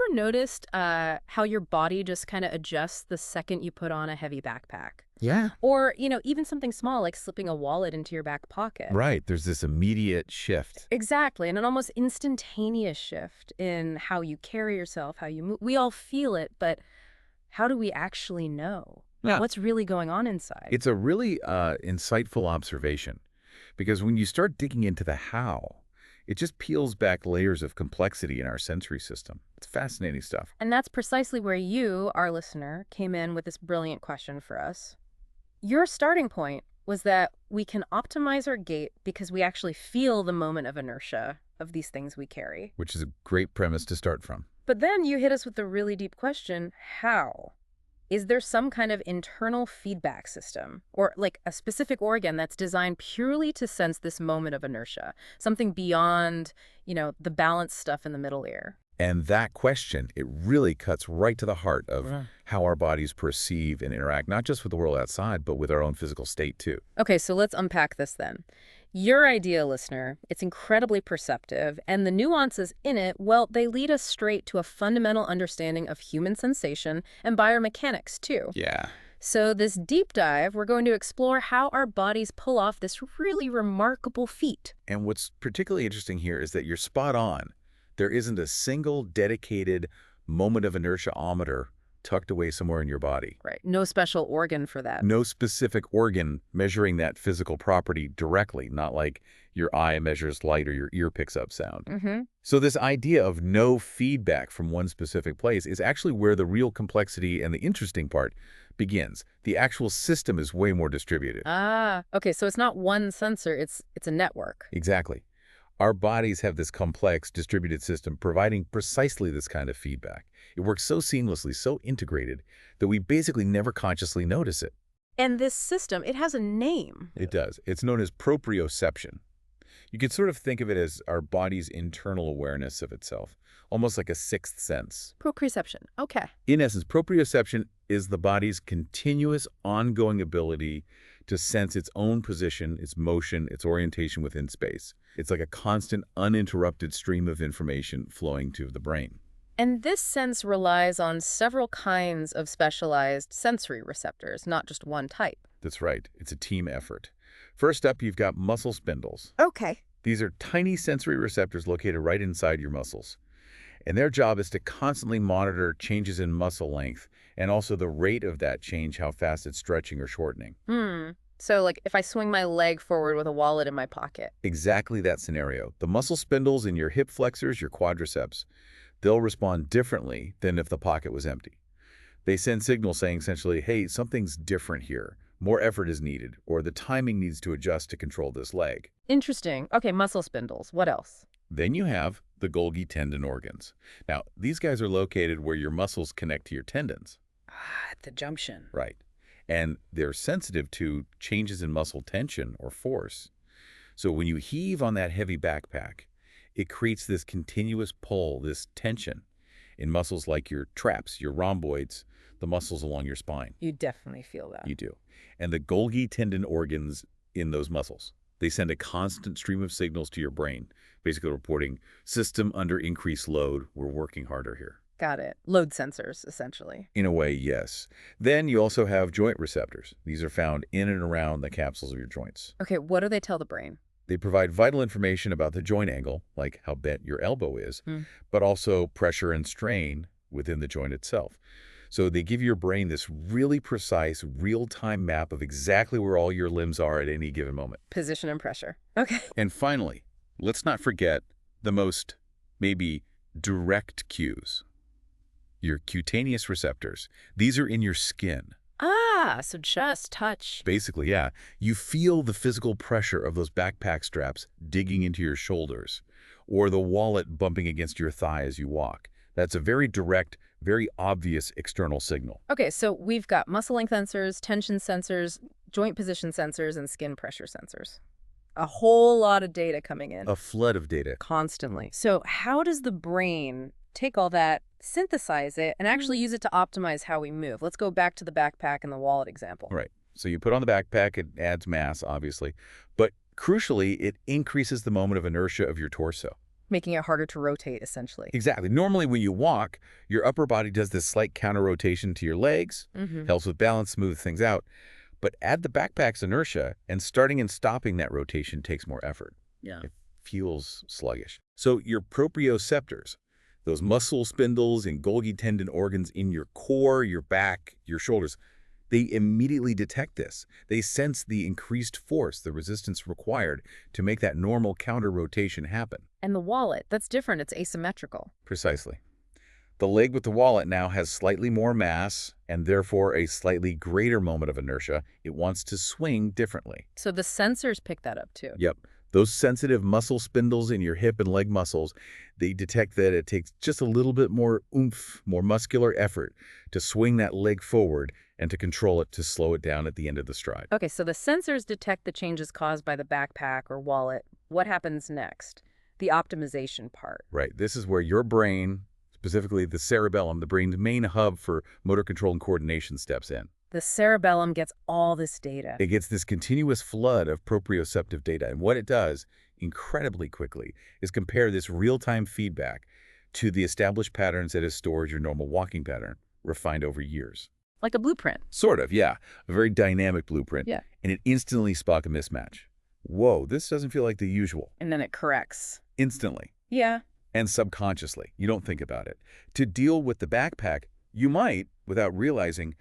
ever noticed how your body just kind of adjusts the second you put on a heavy backpack? Yeah. Or, even something small like slipping a wallet into your back pocket. Right. There's this immediate shift. Exactly, and an almost instantaneous shift in how you carry yourself, how you move. We all feel it, but how do we actually know? Yeah. What's really going on inside? It's a really insightful observation because when you start digging into the how, it just peels back layers of complexity in our sensory system. It's fascinating stuff. And that's precisely where you, our listener, came in with this brilliant question for us. Your starting point was that we can optimize our gait because we actually feel the moment of inertia of these things we carry. Which is a great premise to start from. But then you hit us with the really deep question, how? Is there some kind of internal feedback system or like a specific organ that's designed purely to sense this moment of inertia, something beyond, the balance stuff in the middle ear? And that question, it really cuts right to the heart of Right. how our bodies perceive and interact, not just with the world outside, but with our own physical state too. Okay, so let's unpack this then. Your idea, listener, it's incredibly perceptive, and the nuances in it, well, they lead us straight to a fundamental understanding of human sensation and biomechanics too. Yeah. So this deep dive, we're going to explore how our bodies pull off this really remarkable feat. And what's particularly interesting here is that you're spot on. There isn't a single dedicated moment of inertia-ometer tucked away somewhere in your body. Right. No special organ for that. No specific organ measuring that physical property directly, not like your eye measures light or your ear picks up sound. Mm-hmm. So this idea of no feedback from one specific place is actually where the real complexity and the interesting part begins. The actual system is way more distributed. Ah, okay, so it's not one sensor, it's a network. Exactly. Our bodies have this complex, distributed system providing precisely this kind of feedback. It works so seamlessly, so integrated, that we basically never consciously notice it. And this system, it has a name. It does. It's known as proprioception. You can sort of think of it as our body's internal awareness of itself, almost like a sixth sense. Proprioception, okay. In essence, proprioception is the body's continuous, ongoing ability to sense its own position, its motion, its orientation within space. It's like a constant, uninterrupted stream of information flowing to the brain. And this sense relies on several kinds of specialized sensory receptors, not just one type. That's right. It's a team effort. First up, you've got muscle spindles. Okay. These are tiny sensory receptors located right inside your muscles. And their job is to constantly monitor changes in muscle length and also the rate of that change, how fast it's stretching or shortening. So like if I swing my leg forward with a wallet in my pocket. Exactly that scenario. The muscle spindles in your hip flexors, your quadriceps, they'll respond differently than if the pocket was empty. They send signals saying essentially, hey, something's different here. More effort is needed, or the timing needs to adjust to control this leg. Interesting. Okay, muscle spindles. What else? Then you have the Golgi tendon organs. Now, these guys are located where your muscles connect to your tendons. Ah, at the junction. Right. And they're sensitive to changes in muscle tension or force. So when you heave on that heavy backpack, it creates this continuous pull, this tension in muscles like your traps, your rhomboids, the muscles along your spine. You definitely feel that. You do. And the Golgi tendon organs in those muscles, they send a constant stream of signals to your brain, basically reporting, system under increased load, we're working harder here. Got it. Load sensors, essentially. In a way, yes. Then you also have joint receptors. These are found in and around the capsules of your joints. Okay, what do they tell the brain? They provide vital information about the joint angle, like how bent your elbow is, but also pressure and strain within the joint itself. So they give your brain this really precise, real-time map of exactly where all your limbs are at any given moment. Position and pressure. Okay. And finally, let's not forget the most, maybe, direct cues. Your cutaneous receptors. These are in your skin. Ah, so just touch. Basically, yeah. You feel the physical pressure of those backpack straps digging into your shoulders, or the wallet bumping against your thigh as you walk. That's a very direct, very obvious external signal. Okay, so we've got muscle length sensors, tension sensors, joint position sensors, and skin pressure sensors. A whole lot of data coming in. A flood of data. Constantly. So how does the brain take all that, synthesize it, and actually use it to optimize how we move? Let's go back to the backpack and the wallet example. Right. So you put on the backpack, it adds mass, obviously. But crucially, it increases the moment of inertia of your torso. Making it harder to rotate, essentially. Exactly. Normally when you walk, your upper body does this slight counter rotation to your legs, Mm-hmm. helps with balance, smooth things out. But add the backpack's inertia, and starting and stopping that rotation takes more effort. Yeah. It feels sluggish. So your proprioceptors, those muscle spindles and Golgi tendon organs in your core, your back, your shoulders, they immediately detect this. They sense the increased force, the resistance required to make that normal counter rotation happen. And the wallet, that's different. It's asymmetrical. Precisely. The leg with the wallet now has slightly more mass and therefore a slightly greater moment of inertia. It wants to swing differently. So the sensors pick that up too. Yep. Those sensitive muscle spindles in your hip and leg muscles, they detect that it takes just a little bit more oomph, more muscular effort to swing that leg forward and to control it to slow it down at the end of the stride. Okay, so the sensors detect the changes caused by the backpack or wallet. What happens next? The optimization part. Right. This is where your brain, specifically the cerebellum, the brain's main hub for motor control and coordination, steps in. The cerebellum gets all this data. It gets this continuous flood of proprioceptive data. And what it does, incredibly quickly, is compare this real-time feedback to the established patterns that has stored your normal walking pattern, refined over years. Like a blueprint. Sort of, yeah. A very dynamic blueprint. Yeah. And it instantly spots a mismatch. Whoa, this doesn't feel like the usual. And then it corrects. Instantly. Yeah. And subconsciously. You don't think about it. To deal with the backpack, you might, without realizing,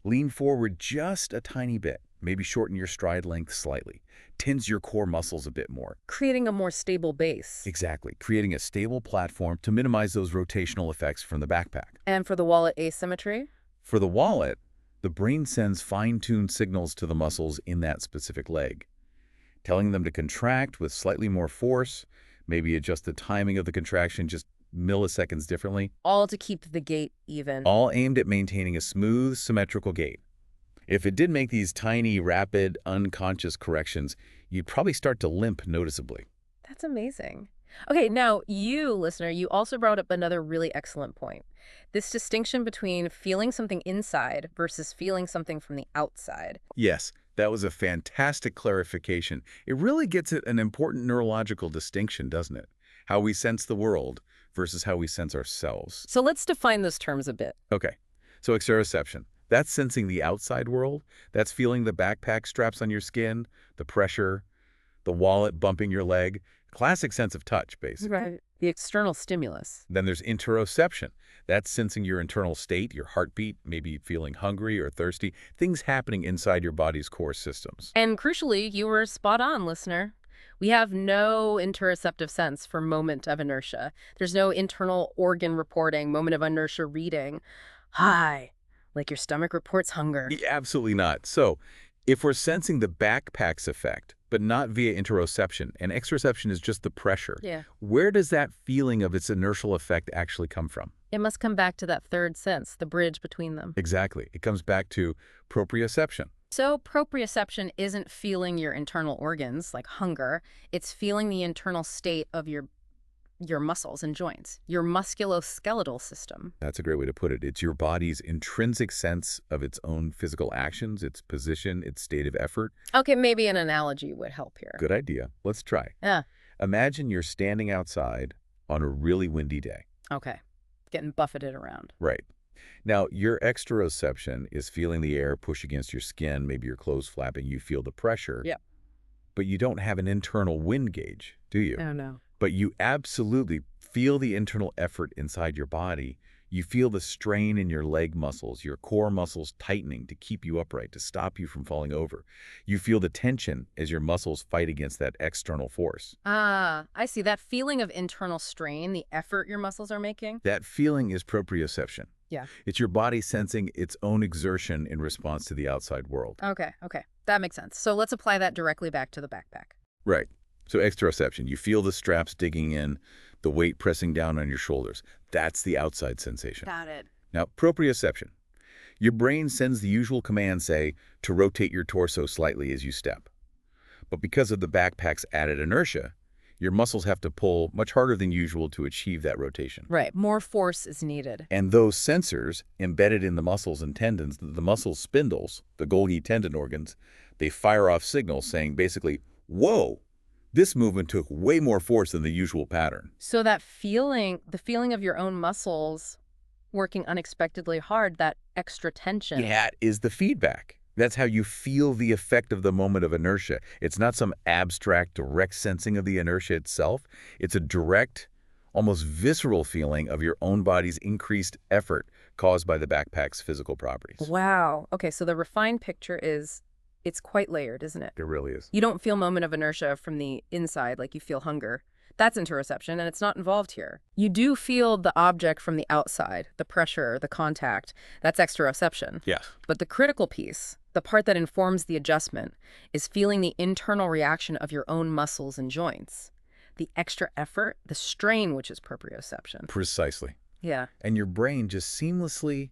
lean forward just a tiny bit, maybe shorten your stride length slightly, tense your core muscles a bit more. Creating a more stable base. Exactly, creating a stable platform to minimize those rotational effects from the backpack. And for the wallet asymmetry? For the wallet, the brain sends fine-tuned signals to the muscles in that specific leg, telling them to contract with slightly more force, maybe adjust the timing of the contraction just milliseconds differently. All to keep the gait even. All aimed at maintaining a smooth, symmetrical gait. If it did make these tiny, rapid, unconscious corrections, you'd probably start to limp noticeably. That's amazing. Okay, now you, listener, you also brought up another really excellent point. This distinction between feeling something inside versus feeling something from the outside. Yes, that was a fantastic clarification. It really gets at an important neurological distinction, doesn't it? How we sense the world versus how we sense ourselves. So let's define those terms a bit. Okay, so exteroception. That's sensing the outside world. That's feeling the backpack straps on your skin, the pressure, the wallet bumping your leg. Classic sense of touch, basically. Right. The external stimulus. Then there's interoception. That's sensing your internal state, your heartbeat, maybe feeling hungry or thirsty, things happening inside your body's core systems. And crucially, you were spot on, listener. We have no interoceptive sense for moment of inertia. There's no internal organ reporting, moment of inertia reading. Hi, like your stomach reports hunger. Absolutely not. So if we're sensing the backpack's effect, but not via interoception, and exteroception is just the pressure, Yeah. where does that feeling of its inertial effect actually come from? It must come back to that third sense, the bridge between them. Exactly. It comes back to proprioception. So proprioception isn't feeling your internal organs, like hunger. It's feeling the internal state of your muscles and joints, your musculoskeletal system. That's a great way to put it. It's your body's intrinsic sense of its own physical actions, its position, its state of effort. Okay, maybe an analogy would help here. Good idea. Let's try. Yeah. Imagine you're standing outside on a really windy day. Okay. Getting buffeted around. Right. Now, your exteroception is feeling the air push against your skin, maybe your clothes flapping, you feel the pressure. Yeah. But you don't have an internal wind gauge, do you? Oh, no. But you absolutely feel the internal effort inside your body. You feel the strain in your leg muscles, your core muscles tightening to keep you upright, to stop you from falling over. You feel the tension as your muscles fight against that external force. Ah, I see. That feeling of internal strain, the effort your muscles are making. That feeling is proprioception. Yeah. It's your body sensing its own exertion in response to the outside world. Okay. That makes sense. So let's apply that directly back to the backpack. Right. So exteroception, you feel the straps digging in, the weight pressing down on your shoulders. That's the outside sensation. Got it. Now, proprioception. Your brain sends the usual command, say, to rotate your torso slightly as you step. But because of the backpack's added inertia, your muscles have to pull much harder than usual to achieve that rotation. Right. More force is needed. And those sensors embedded in the muscles and tendons, the muscle spindles, the Golgi tendon organs, they fire off signals saying basically, whoa, This movement took way more force than the usual pattern. So that feeling, the feeling of your own muscles working unexpectedly hard, that extra tension. That is the feedback. That's how you feel the effect of the moment of inertia. It's not some abstract, direct sensing of the inertia itself. It's a direct, almost visceral feeling of your own body's increased effort caused by the backpack's physical properties. Wow. Okay, so the refined picture is it's quite layered, isn't it? It really is. You don't feel moment of inertia from the inside like you feel hunger. That's interoception, and it's not involved here. You do feel the object from the outside, the pressure, the contact. That's exteroception. Yes. But the critical piece, the part that informs the adjustment, is feeling the internal reaction of your own muscles and joints. The extra effort, the strain, which is proprioception. Precisely. Yeah. And your brain just seamlessly,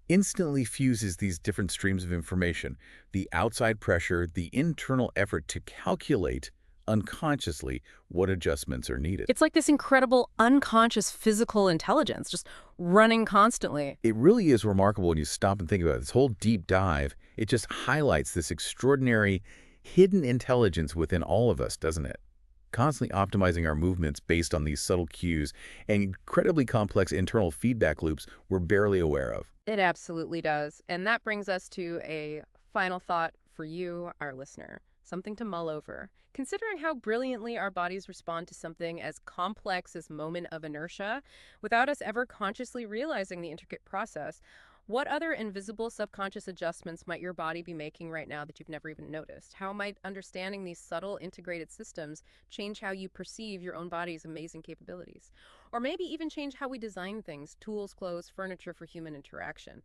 instantly fuses these different streams of information, the outside pressure, the internal effort to calculate unconsciously what adjustments are needed. It's like this incredible unconscious physical intelligence just running constantly. It really is remarkable when you stop and think about it. This whole deep dive, it just highlights this extraordinary hidden intelligence within all of us, doesn't it? Constantly optimizing our movements based on these subtle cues and incredibly complex internal feedback loops we're barely aware of. It absolutely does. And that brings us to a final thought for you, our listener. Something to mull over. Considering how brilliantly our bodies respond to something as complex as moment of inertia, without us ever consciously realizing the intricate process, what other invisible subconscious adjustments might your body be making right now that you've never even noticed? How might understanding these subtle integrated systems change how you perceive your own body's amazing capabilities? Or maybe even change how we design things, tools, clothes, furniture for human interaction?